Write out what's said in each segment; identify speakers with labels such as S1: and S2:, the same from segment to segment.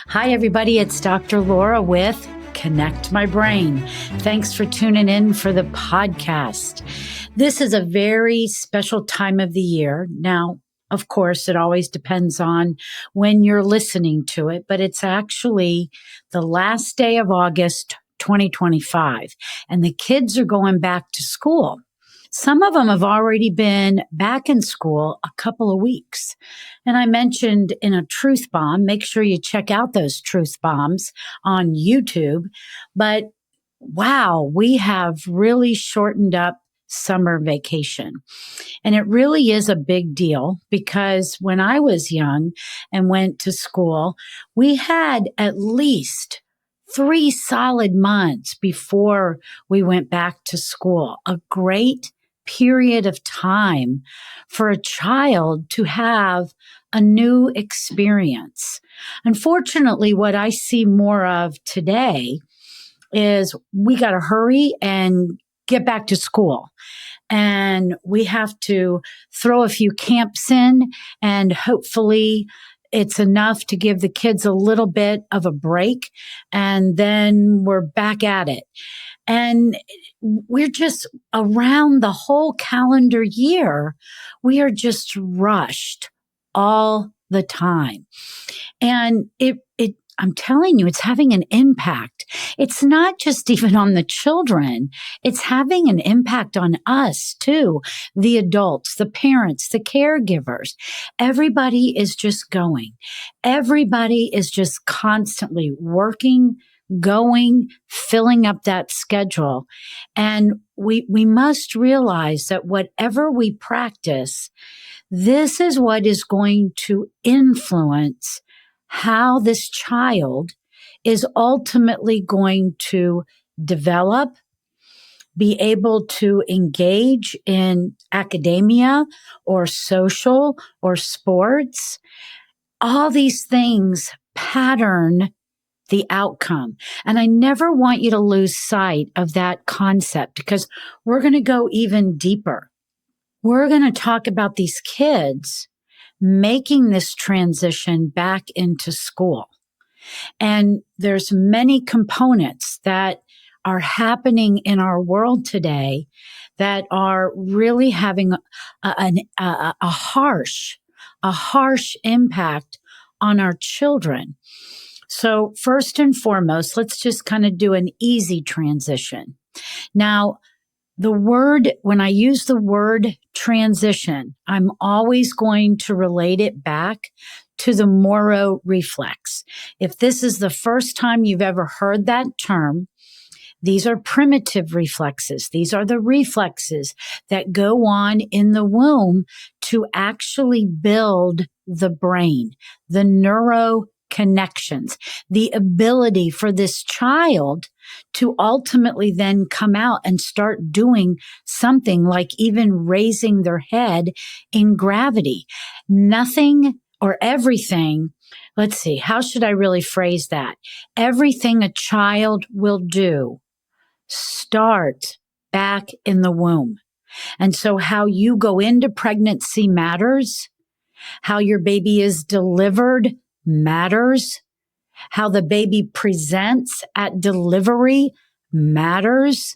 S1: Hi, everybody. It's Dr. Laura with Connect My Brain. Thanks for tuning in for the podcast. This is a very special time of the year. Now, of course, it always depends on when you're listening to it, but it's actually the last day of August 2025, and the kids are going back to school. Some of them have already been back in school a couple of weeks. And I mentioned in a truth bomb, make sure you check out those truth bombs on YouTube. But wow, we have really shortened up summer vacation. And it really is a big deal because when I was young and went to school, we had at least 3 solid months before we went back to school. A great period of time for a child to have a new experience. Unfortunately, what I see more of today is we got to hurry and get back to school. And we have to throw a few camps in, and hopefully it's enough to give the kids a little bit of a break. And then we're back at it. And we're just around the whole calendar year, we are just rushed all the time. And I'm telling you, it's having an impact. It's not just even on the children. It's having an impact on us too. The adults, the parents, the caregivers. Everybody is just going. Everybody is just constantly working, going, filling up that schedule. And we must realize that whatever we practice, this is what is going to influence how this child is ultimately going to develop, be able to engage in academia or social or sports. All these things pattern the outcome. And I never want you to lose sight of that concept because we're going to go even deeper. We're going to talk about these kids making this transition back into school. And there's many components that are happening in our world today that are really having a harsh impact on our children. So first and foremost, let's just kind of do an easy transition. Now, when I use the word transition, I'm always going to relate it back to the Moro reflex. If this is the first time you've ever heard that term, these are primitive reflexes. These are the reflexes that go on in the womb to actually build the brain, the neuroconnections, the ability for this child to ultimately then come out and start doing something like even raising their head in gravity. Nothing or everything, let's see, how should I really phrase that? Everything a child will do starts back in the womb. And so how you go into pregnancy matters. How your baby is delivered matters. How the baby presents at delivery matters.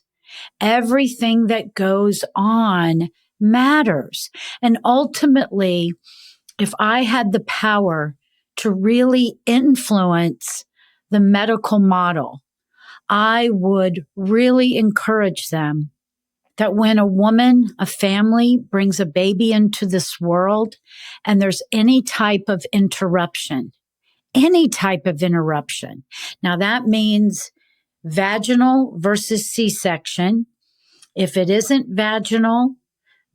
S1: Everything that goes on matters. And ultimately, if I had the power to really influence the medical model, I would really encourage them that when a woman, a family brings a baby into this world and there's any type of interruption, now that means vaginal versus C-section. If it isn't vaginal,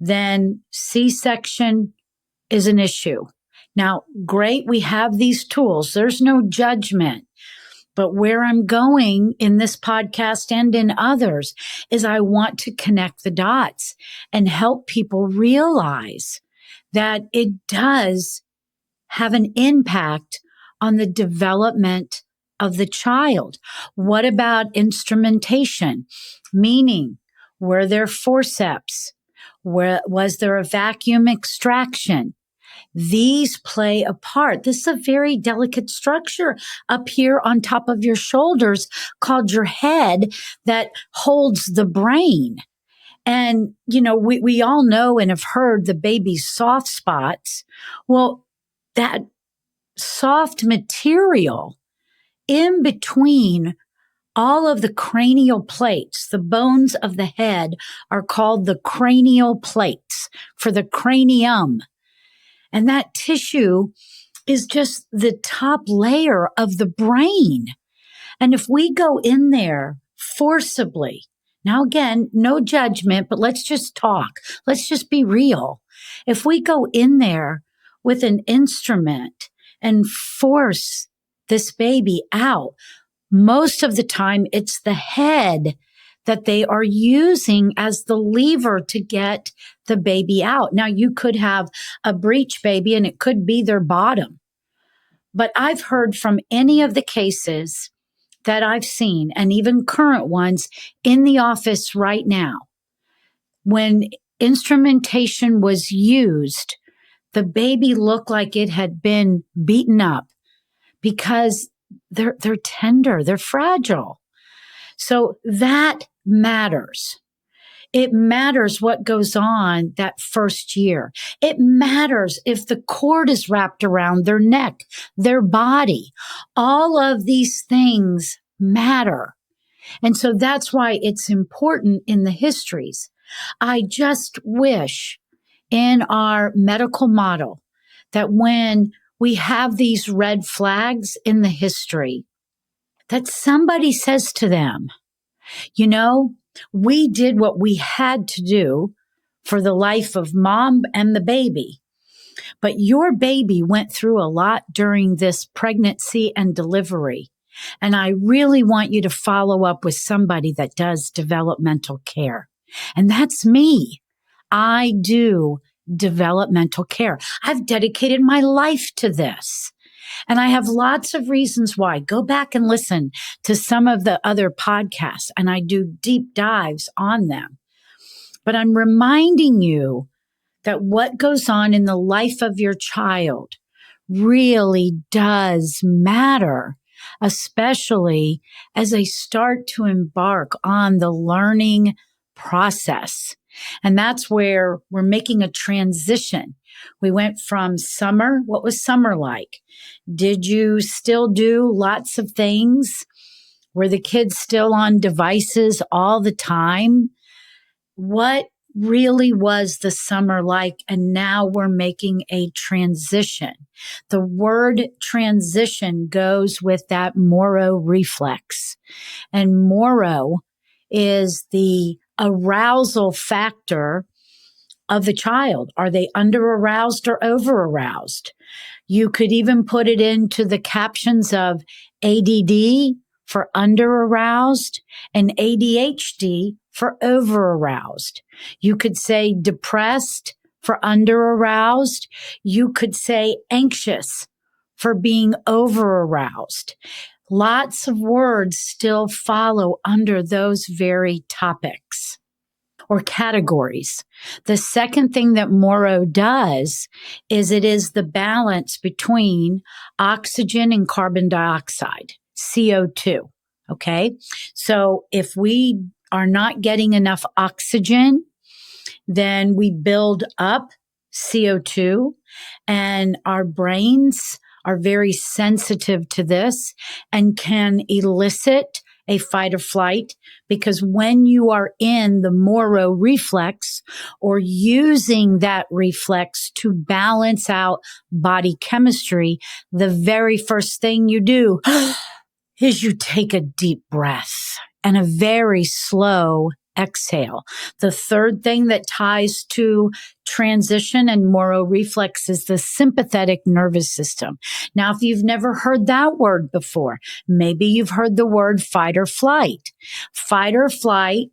S1: then C-section is an issue. Now, great, we have these tools. There's no judgment. But where I'm going in this podcast and in others is I want to connect the dots and help people realize that it does have an impact on the development of the child. What about instrumentation? Meaning, were there forceps? Was there a vacuum extraction? These play a part. This is a very delicate structure up here on top of your shoulders called your head that holds the brain. And, we all know and have heard the baby's soft spots. Well, that soft material in between all of the cranial plates, the bones of the head are called the cranial plates for the cranium. And that tissue is just the top layer of the brain. And if we go in there forcibly, now again, no judgment, but let's just talk. Let's just be real. If we go in there with an instrument and force this baby out, most of the time it's the head that they are using as the lever to get the baby out. Now, you could have a breech baby and it could be their bottom. But I've heard from any of the cases that I've seen, and even current ones in the office right now, when instrumentation was used, the baby looked like it had been beaten up because they're tender, they're fragile. So that matters. It matters what goes on that first year. It matters if the cord is wrapped around their neck, their body. All of these things matter. And so that's why it's important in the histories. I just wish in our medical model that when we have these red flags in the history, that somebody says to them, we did what we had to do for the life of mom and the baby. But your baby went through a lot during this pregnancy and delivery. And I really want you to follow up with somebody that does developmental care. And that's me. I do developmental care. I've dedicated my life to this. And I have lots of reasons why. Go back and listen to some of the other podcasts, and I do deep dives on them. But I'm reminding you that what goes on in the life of your child really does matter, especially as they start to embark on the learning process. And that's where we're making a transition. We went from summer. What was summer like? Did you still do lots of things? Were the kids still on devices all the time? What really was the summer like? And now we're making a transition. The word transition goes with that Moro reflex. And Moro is the arousal factor of the child. Are they under aroused or over aroused? You could even put it into the captions of ADD for under aroused and ADHD for over aroused. You could say depressed for under aroused. You could say anxious for being over aroused. Lots of words still follow under those very topics or categories. The second thing that Moro does is it is the balance between oxygen and carbon dioxide, CO2. Okay. So if we are not getting enough oxygen, then we build up CO2, and our brains are very sensitive to this and can elicit a fight or flight, because when you are in the Moro reflex or using that reflex to balance out body chemistry, the very first thing you do is you take a deep breath and a very slow exhale. The third thing that ties to transition and Moro reflex is the sympathetic nervous system. Now, if you've never heard that word before, maybe you've heard the word fight or flight. Fight or flight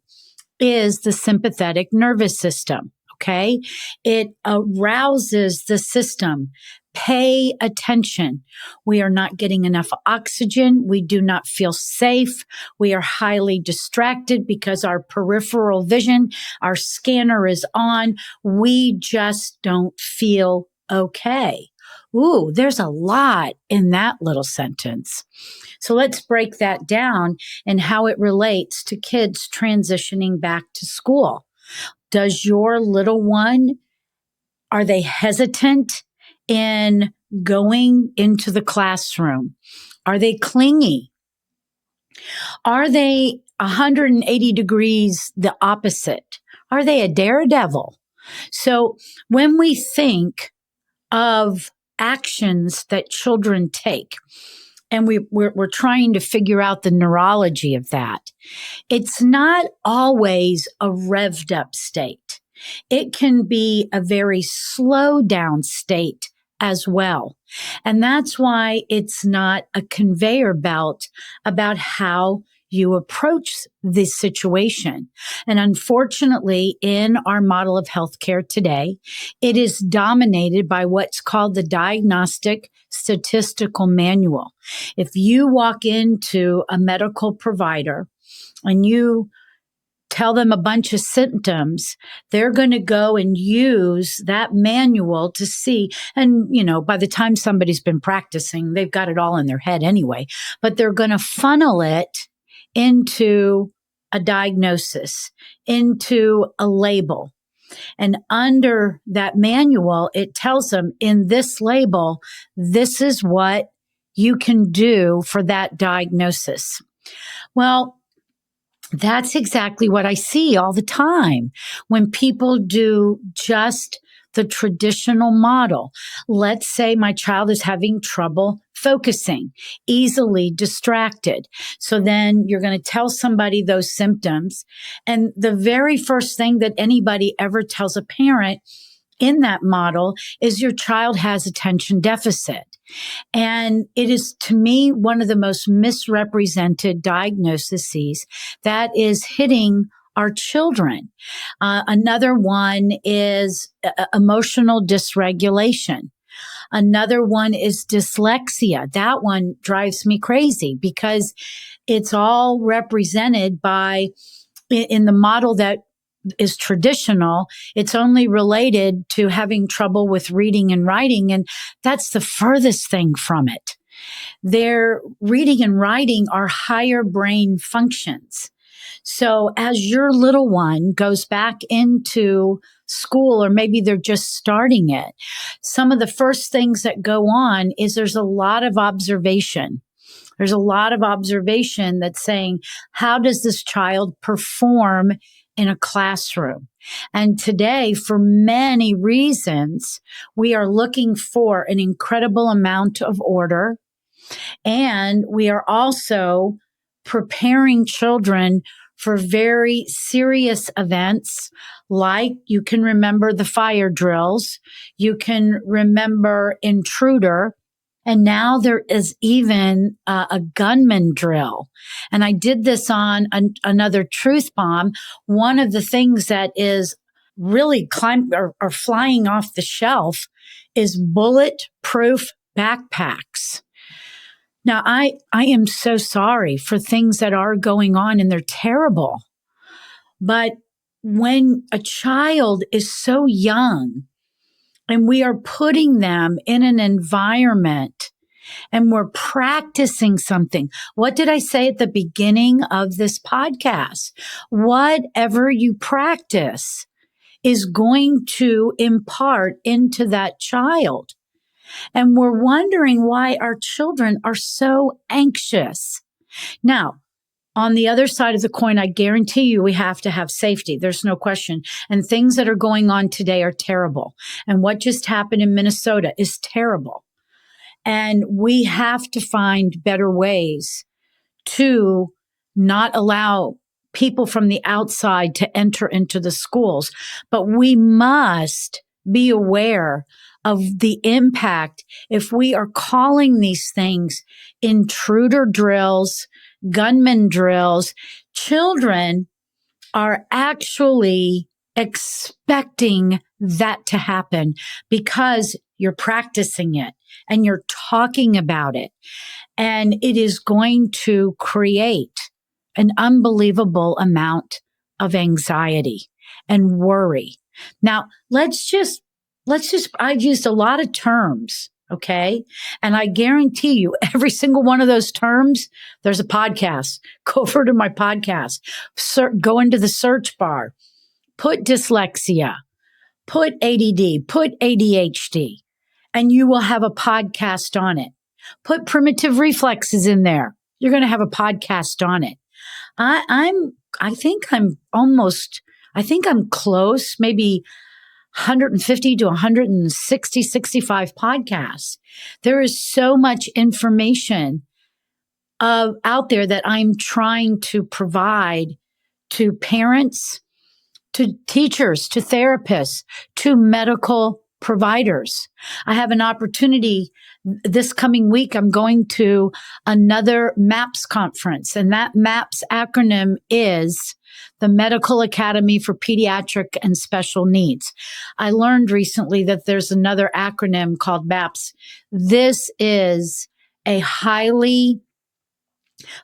S1: is the sympathetic nervous system. Okay. It arouses the system. Pay attention. We are not getting enough oxygen. We do not feel safe. We are highly distracted because our peripheral vision, our scanner is on. We just don't feel okay. Ooh, there's a lot in that little sentence. So let's break that down and how it relates to kids transitioning back to school. Does your little one, are they hesitant in going into the classroom? Are they clingy? Are they 180 degrees the opposite? Are they a daredevil? So when we think of actions that children take, and we're trying to figure out the neurology of that, it's not always a revved up state. It can be a very slow down state as well. And that's why it's not a conveyor belt about how you approach this situation. And unfortunately, in our model of healthcare today, it is dominated by what's called the Diagnostic Statistical Manual. If you walk into a medical provider and you tell them a bunch of symptoms, they're going to go and use that manual to see. And, by the time somebody's been practicing, they've got it all in their head anyway, but they're going to funnel it into a diagnosis, into a label. And under that manual, it tells them in this label, this is what you can do for that diagnosis. Well, that's exactly what I see all the time when people do just the traditional model. Let's say my child is having trouble focusing, easily distracted. So then you're going to tell somebody those symptoms. And the very first thing that anybody ever tells a parent in that model is your child has attention deficit. And it is, to me, one of the most misrepresented diagnoses that is hitting our children. Another one is emotional dysregulation. Another one is dyslexia. That one drives me crazy because it's all represented by, in the model that is traditional, it's only related to having trouble with reading and writing. And that's the furthest thing from it. Their reading and writing are higher brain functions. So as your little one goes back into school, or maybe they're just starting it, some of the first things that go on is there's a lot of observation. There's a lot of observation that's saying, how does this child perform in a classroom? And today, for many reasons, we are looking for an incredible amount of order. And we are also preparing children for very serious events, like you can remember the fire drills, you can remember intruder. And now there is even a gunman drill. And I did this on another truth bomb. One of the things that is really or flying off the shelf is bulletproof backpacks. Now, I am so sorry for things that are going on, and they're terrible. But when a child is so young, and we are putting them in an environment and we're practicing something. What did I say at the beginning of this podcast? Whatever you practice is going to impart into that child. And we're wondering why our children are so anxious. Now, on the other side of the coin, I guarantee you we have to have safety. There's no question. And things that are going on today are terrible. And what just happened in Minnesota is terrible. And we have to find better ways to not allow people from the outside to enter into the schools. But we must be aware of the impact if we are calling these things intruder drills, gunman drills. Children are actually expecting that to happen because you're practicing it and you're talking about it. And it is going to create an unbelievable amount of anxiety and worry. Now, let's just I've used a lot of terms. Okay. And I guarantee you, every single one of those terms, there's a podcast. Go over to my podcast, go into the search bar, put dyslexia, put ADD, put ADHD, and you will have a podcast on it. Put primitive reflexes in there. You're going to have a podcast on it. I think I'm close, maybe 150 to 160, 65 podcasts. There is so much information out there that I'm trying to provide to parents, to teachers, to therapists, to medical providers. I have an opportunity this coming week. I'm going to another MAPS conference, and that MAPS acronym is the Medical Academy for Pediatric and Special Needs. I learned recently that there's another acronym called MAPS. This is a highly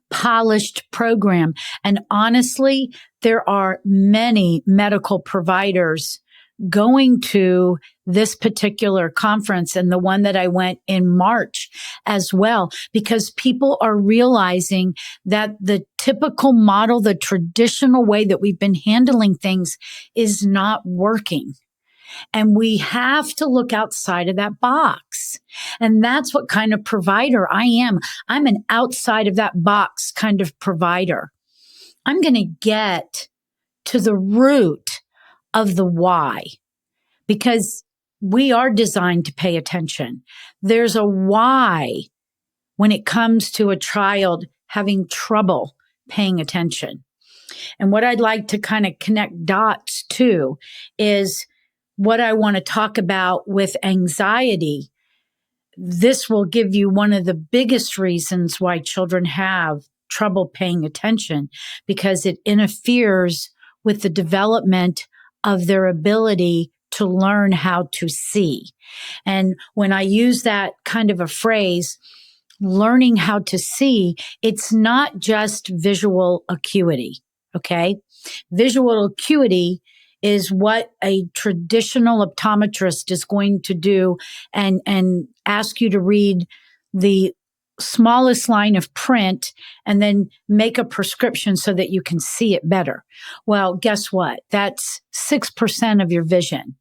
S1: polished program. And honestly, there are many medical providers going to this particular conference and the one that I went in March as well, because people are realizing that the typical model, the traditional way that we've been handling things is not working. And we have to look outside of that box. And that's what kind of provider I am. I'm an outside of that box kind of provider. I'm going to get to the root of the why, because we are designed to pay attention. There's a why when it comes to a child having trouble paying attention. And what I'd like to kind of connect dots to is what I want to talk about with anxiety. This will give you one of the biggest reasons why children have trouble paying attention, because it interferes with the development of their ability to learn how to see. And when I use that kind of a phrase, learning how to see, it's not just visual acuity. Okay. Visual acuity is what a traditional optometrist is going to do and ask you to read the smallest line of print and then make a prescription so that you can see it better. Well, guess what? That's 6% of your vision.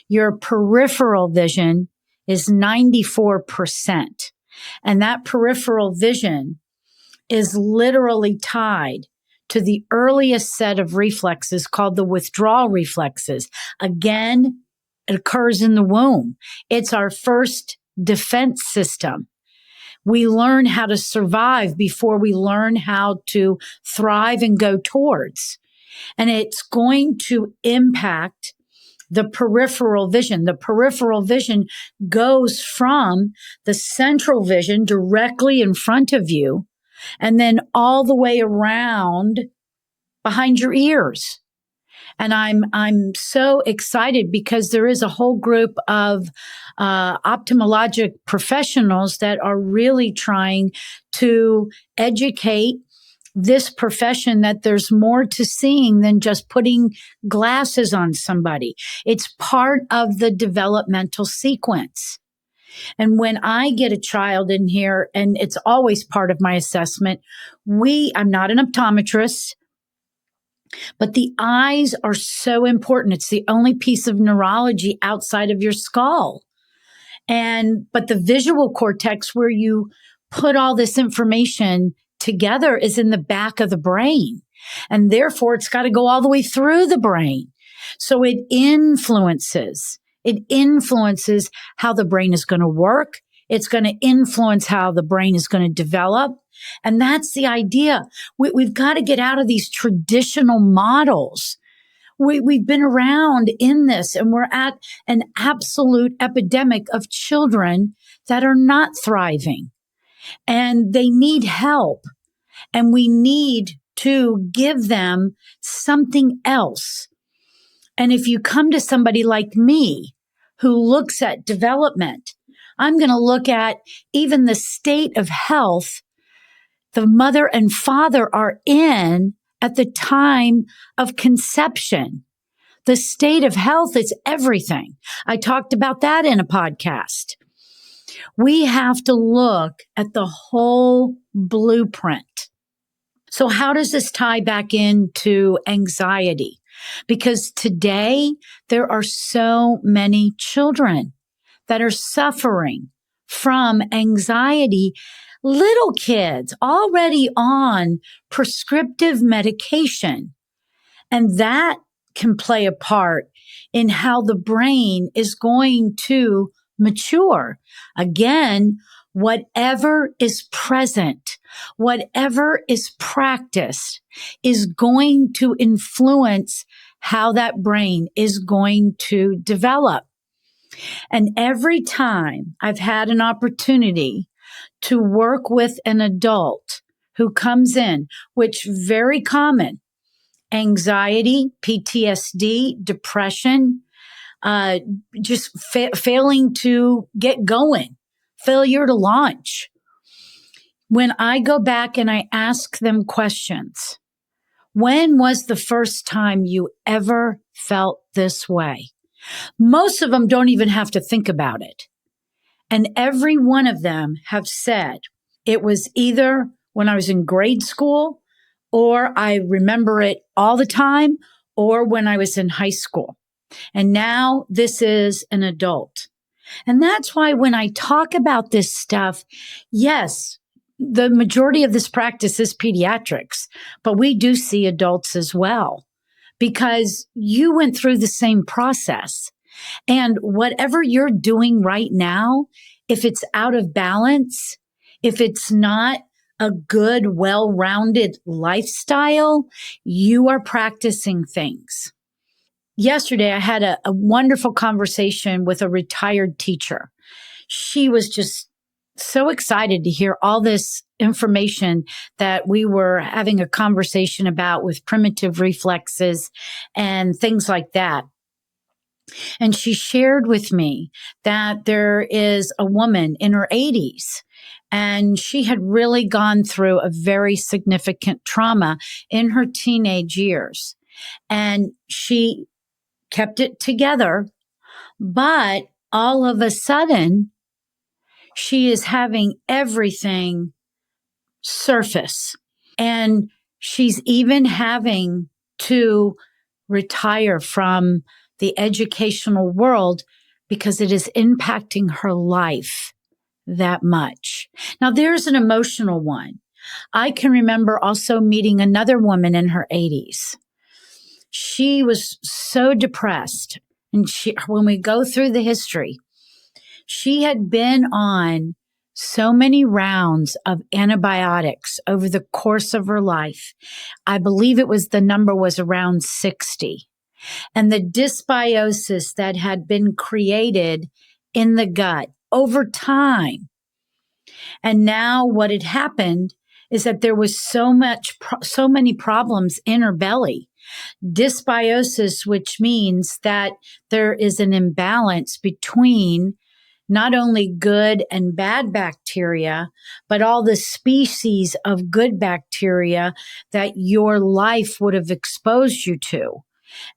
S1: Your peripheral vision is 94%. And that peripheral vision is literally tied to the earliest set of reflexes called the withdrawal reflexes. Again, it occurs in the womb. It's our first defense system. We learn how to survive before we learn how to thrive and go towards. And it's going to impact the peripheral vision. The peripheral vision goes from the central vision directly in front of you and then all the way around behind your ears. And I'm so excited because there is a whole group of ophthalmologic professionals that are really trying to educate this profession that there's more to seeing than just putting glasses on somebody. It's part of the developmental sequence. And when I get a child in here, and it's always part of my assessment, I'm not an optometrist, but the eyes are so important. It's the only piece of neurology outside of your skull. But the visual cortex, where you put all this information together, is in the back of the brain. And therefore, it's got to go all the way through the brain. So it influences how the brain is going to work. It's going to influence how the brain is going to develop. And that's the idea. We've got to get out of these traditional models. We've been around in this, and we're at an absolute epidemic of children that are not thriving, and they need help. And we need to give them something else. And if you come to somebody like me who looks at development, I'm going to look at even the state of health the mother and father are in at the time of conception. The state of health is everything. I talked about that in a podcast. We have to look at the whole blueprint. So how does this tie back into anxiety? Because today there are so many children that are suffering from anxiety, little kids already on prescriptive medication. And that can play a part in how the brain is going to mature. Again, whatever is present, whatever is practiced is going to influence how that brain is going to develop. And every time I've had an opportunity to work with an adult who comes in, which very common, anxiety, PTSD, depression, just failing to get going, failure to launch. When I go back and I ask them questions, when was the first time you ever felt this way? Most of them don't even have to think about it. And every one of them have said it was either when I was in grade school, or I remember it all the time, or when I was in high school. And now this is an adult. And that's why when I talk about this stuff, yes, the majority of this practice is pediatrics, but we do see adults as well, because you went through the same process. And whatever you're doing right now, if it's out of balance, if it's not a good, well-rounded lifestyle, you are practicing things. Yesterday, I had a wonderful conversation with a retired teacher. She was just so excited to hear all this information that we were having a conversation about with primitive reflexes and things like that. And she shared with me that there is a woman in her 80s, and she had really gone through a very significant trauma in her teenage years. And she kept it together, but all of a sudden, she is having everything surface. And she's even having to retire from the educational world because it is impacting her life that much. Now, there's an emotional one. I can remember also meeting another woman in her 80s. She was so depressed. And when we go through the history, she had been on so many rounds of antibiotics over the course of her life. I believe the number was around 60. And the dysbiosis that had been created in the gut over time. And now what had happened is that there was so many problems in her belly. Dysbiosis, which means that there is an imbalance between not only good and bad bacteria, but all the species of good bacteria that your life would have exposed you to.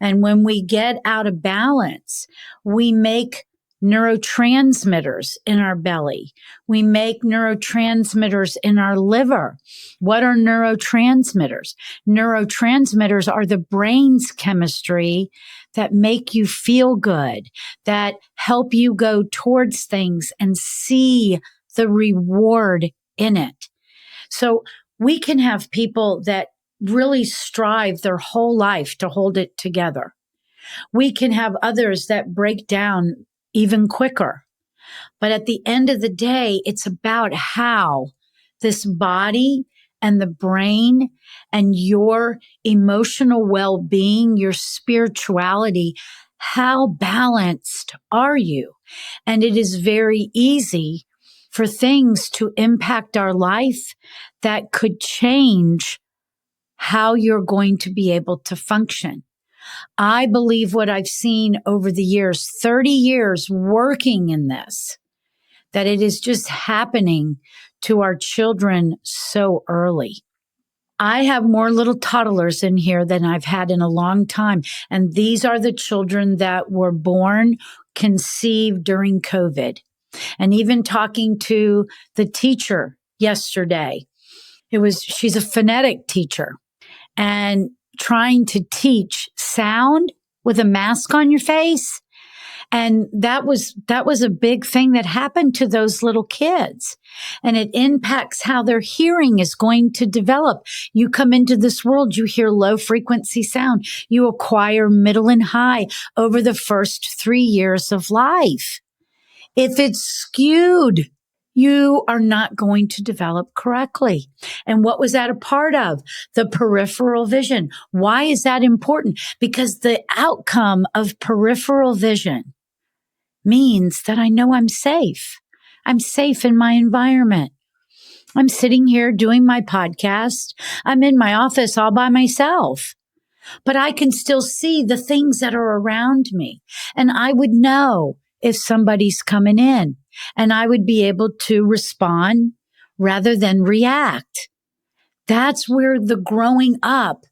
S1: And when we get out of balance, we make neurotransmitters in our belly. We make neurotransmitters in our liver. What are neurotransmitters? Neurotransmitters are the brain's chemistry that make you feel good, that help you go towards things and see the reward in it. So we can have people that really strive their whole life to hold it together. We can have others that break down even quicker. But at the end of the day, it's about how this body and the brain and your emotional well-being, your spirituality, how balanced are you? And it is very easy for things to impact our life that could change how you're going to be able to function. I believe what I've seen over the years, 30 years working in this, that it is just happening to our children so early. I have more little toddlers in here than I've had in a long time. And these are the children that were born, conceived during COVID. And even talking to the teacher yesterday, she's a phonetic teacher and trying to teach sound with a mask on your face. And that was a big thing that happened to those little kids. And it impacts how their hearing is going to develop. You come into this world, you hear low frequency sound. You acquire middle and high over the first 3 years of life. If it's skewed, you are not going to develop correctly. And what was that a part of? The peripheral vision. Why is that important? Because the outcome of peripheral vision means that I know I'm safe. I'm safe in my environment. I'm sitting here doing my podcast. I'm in my office all by myself, but I can still see the things that are around me. And I would know if somebody's coming in, and I would be able to respond rather than react. That's where the growing up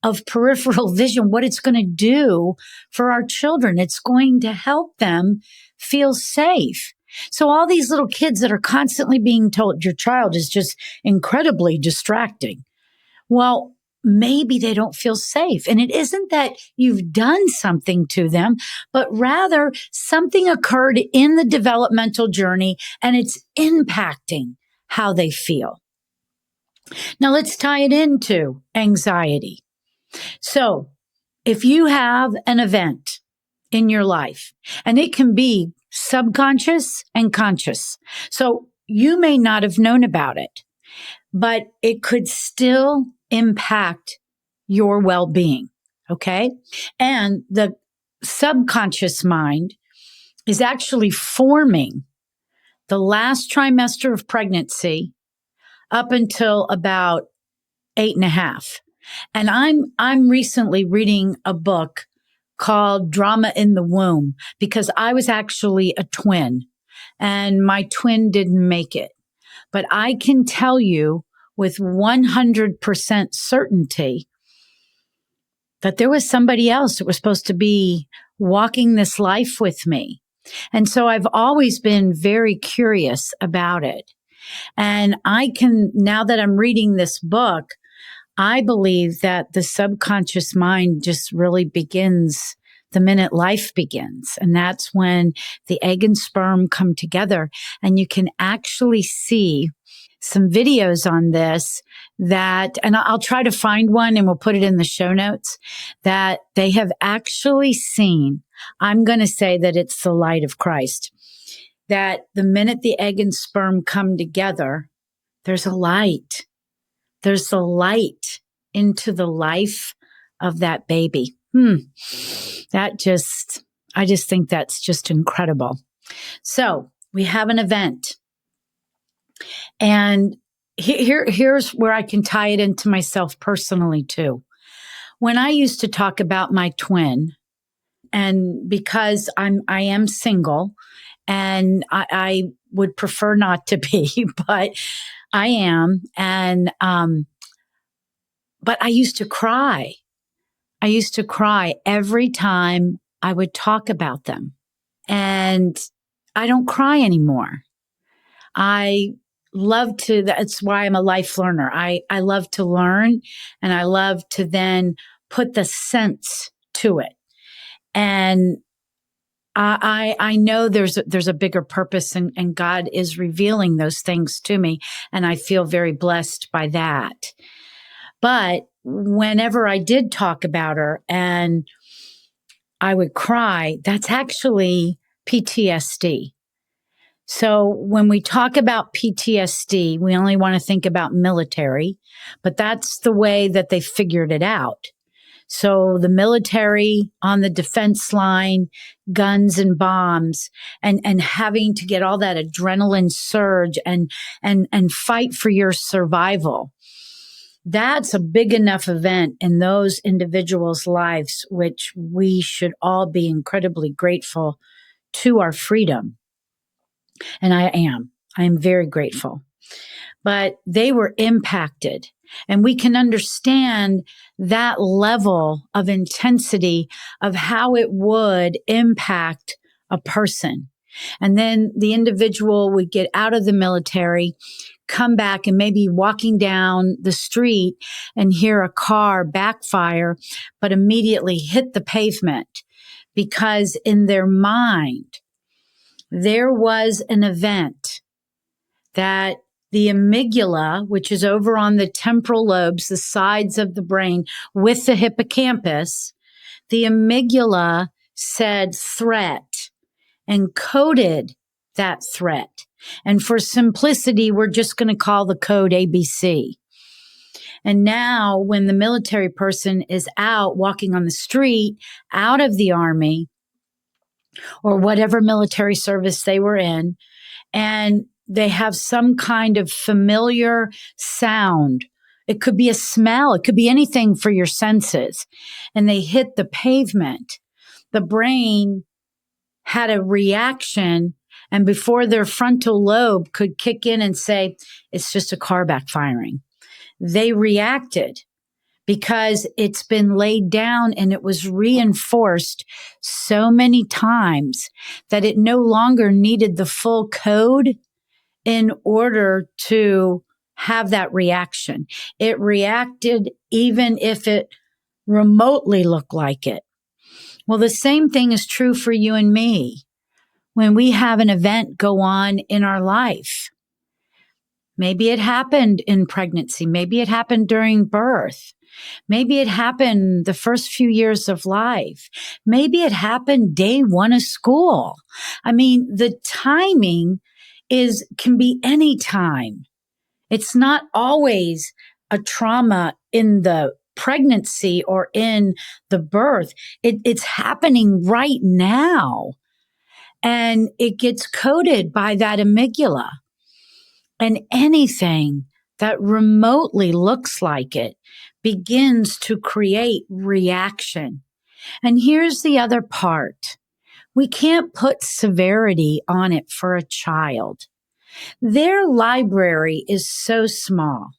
S1: of peripheral vision, what it's going to do for our children. It's going to help them feel safe. So all these little kids that are constantly being told your child is just incredibly distracting. Well, maybe they don't feel safe. And it isn't that you've done something to them, but rather something occurred in the developmental journey and it's impacting how they feel. Now let's tie it into anxiety. So if you have an event in your life, and it can be subconscious and conscious, so you may not have known about it, but it could still impact your well-being. Okay. And the subconscious mind is actually forming the last trimester of pregnancy up until about 8.5. And I'm recently reading a book called Drama in the Womb because I was actually a twin and my twin didn't make it. But I can tell you with 100% certainty that there was somebody else that was supposed to be walking this life with me. And so I've always been very curious about it. And now that I'm reading this book, I believe that the subconscious mind just really begins the minute life begins. And that's when the egg and sperm come together. And you can actually see some videos on this and I'll try to find one and we'll put it in the show notes, that they have actually seen. I'm going to say that it's the light of Christ, that the minute the egg and sperm come together, there's a light. There's the light into the life of that baby. I just think that's just incredible. So we have an event. And here's where I can tie it into myself personally too. When I used to talk about my twin, and because I am single and I would prefer not to be, but I am. And, but I used to cry. I used to cry every time I would talk about them. And I don't cry anymore. That's why I'm a life learner. I love to learn and I love to then put the sense to it. And I know there's a bigger purpose and God is revealing those things to me. And I feel very blessed by that. But whenever I did talk about her and I would cry, that's actually PTSD. So when we talk about PTSD, we only want to think about military, but that's the way that they figured it out. So the military on the defense line, guns and bombs, and having to get all that adrenaline surge and fight for your survival. That's a big enough event in those individuals' lives, which we should all be incredibly grateful to our freedom. And I am very grateful. but they were impacted. And we can understand that level of intensity of how it would impact a person. And then the individual would get out of the military, come back, and maybe walking down the street and hear a car backfire, but immediately hit the pavement because in their mind, there was an event that the amygdala, which is over on the temporal lobes, the sides of the brain with the hippocampus, the amygdala said threat and coded that threat. And for simplicity, we're just going to call the code ABC. And now when the military person is out walking on the street, out of the Army or whatever military service they were in, and they have some kind of familiar sound. It could be a smell. It could be anything for your senses. And they hit the pavement. The brain had a reaction. And before their frontal lobe could kick in and say, it's just a car backfiring, they reacted because it's been laid down and it was reinforced so many times that it no longer needed the full code in order to have that reaction. It reacted even if it remotely looked like it. Well, the same thing is true for you and me when we have an event go on in our life. Maybe it happened in pregnancy. Maybe it happened during birth. Maybe it happened the first few years of life. Maybe it happened day one of school. I mean, the timing can be any time. It's not always a trauma in the pregnancy or in the birth. It's happening right now. And it gets coded by that amygdala. And anything that remotely looks like it begins to create reaction. And here's the other part. We can't put severity on it for a child. Their library is so small.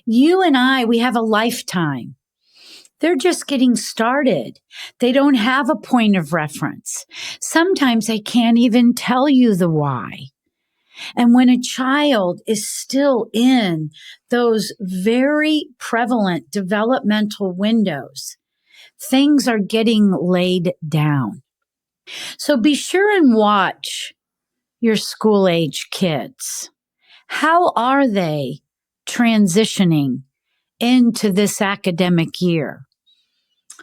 S1: You and I, we have a lifetime. They're just getting started. They don't have a point of reference. Sometimes they can't even tell you the why. And when a child is still in those very prevalent developmental windows, things are getting laid down. So be sure and watch your school age kids. How are they transitioning into this academic year?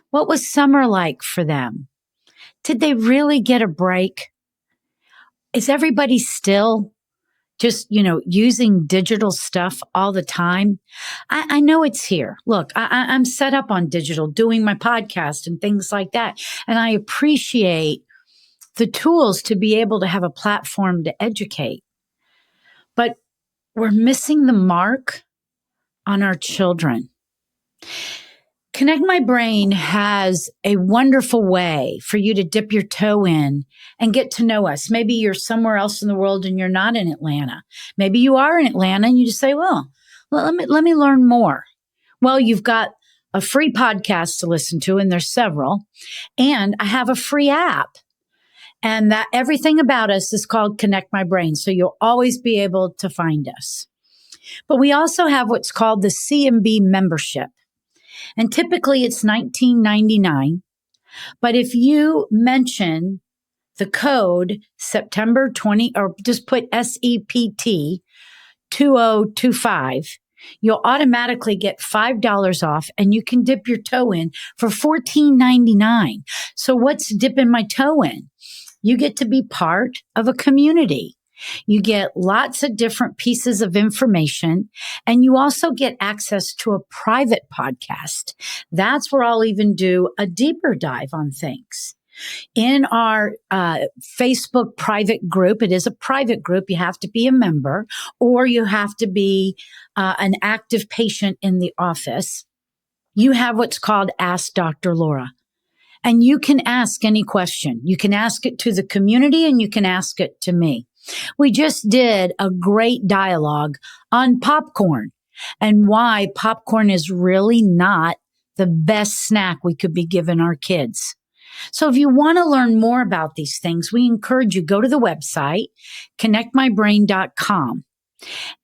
S1: What was summer like for them? Did they really get a break? Is everybody still just, using digital stuff all the time? I know it's here. Look, I'm set up on digital, doing my podcast and things like that. And I appreciate the tools to be able to have a platform to educate. But we're missing the mark on our children. Connect My Brain has a wonderful way for you to dip your toe in and get to know us. Maybe you're somewhere else in the world and you're not in Atlanta. Maybe you are in Atlanta and you just say, well, let me learn more. Well, you've got a free podcast to listen to, and there's several. And I have a free app. And that everything about us is called Connect My Brain. So you'll always be able to find us. But we also have what's called the CMB membership. And typically it's $19.99. But if you mention the code September 20, or just put SEPT 2025, you'll automatically get $5 off and you can dip your toe in for $14.99. So what's dipping my toe in? You get to be part of a community. You get lots of different pieces of information, and you also get access to a private podcast. That's where I'll even do a deeper dive on things. In our Facebook private group, it is a private group. You have to be a member, or you have to be an active patient in the office. You have what's called Ask Dr. Laura. And you can ask any question. You can ask it to the community and you can ask it to me. We just did a great dialogue on popcorn and why popcorn is really not the best snack we could be giving our kids. So if you want to learn more about these things, we encourage you go to the website, connectmybrain.com,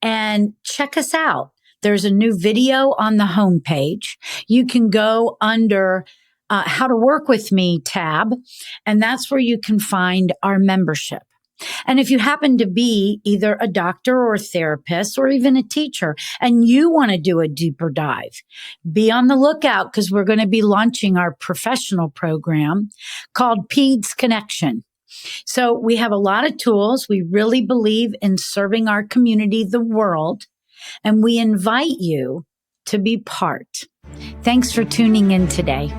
S1: and check us out. There's a new video on the homepage. You can go under How to Work With Me tab, and that's where you can find our membership. And if you happen to be either a doctor or a therapist or even a teacher and you want to do a deeper dive, be on the lookout because we're going to be launching our professional program called Peds Connection. So we have a lot of tools. We really believe in serving our community, the world, and we invite you to be part. Thanks for tuning in today.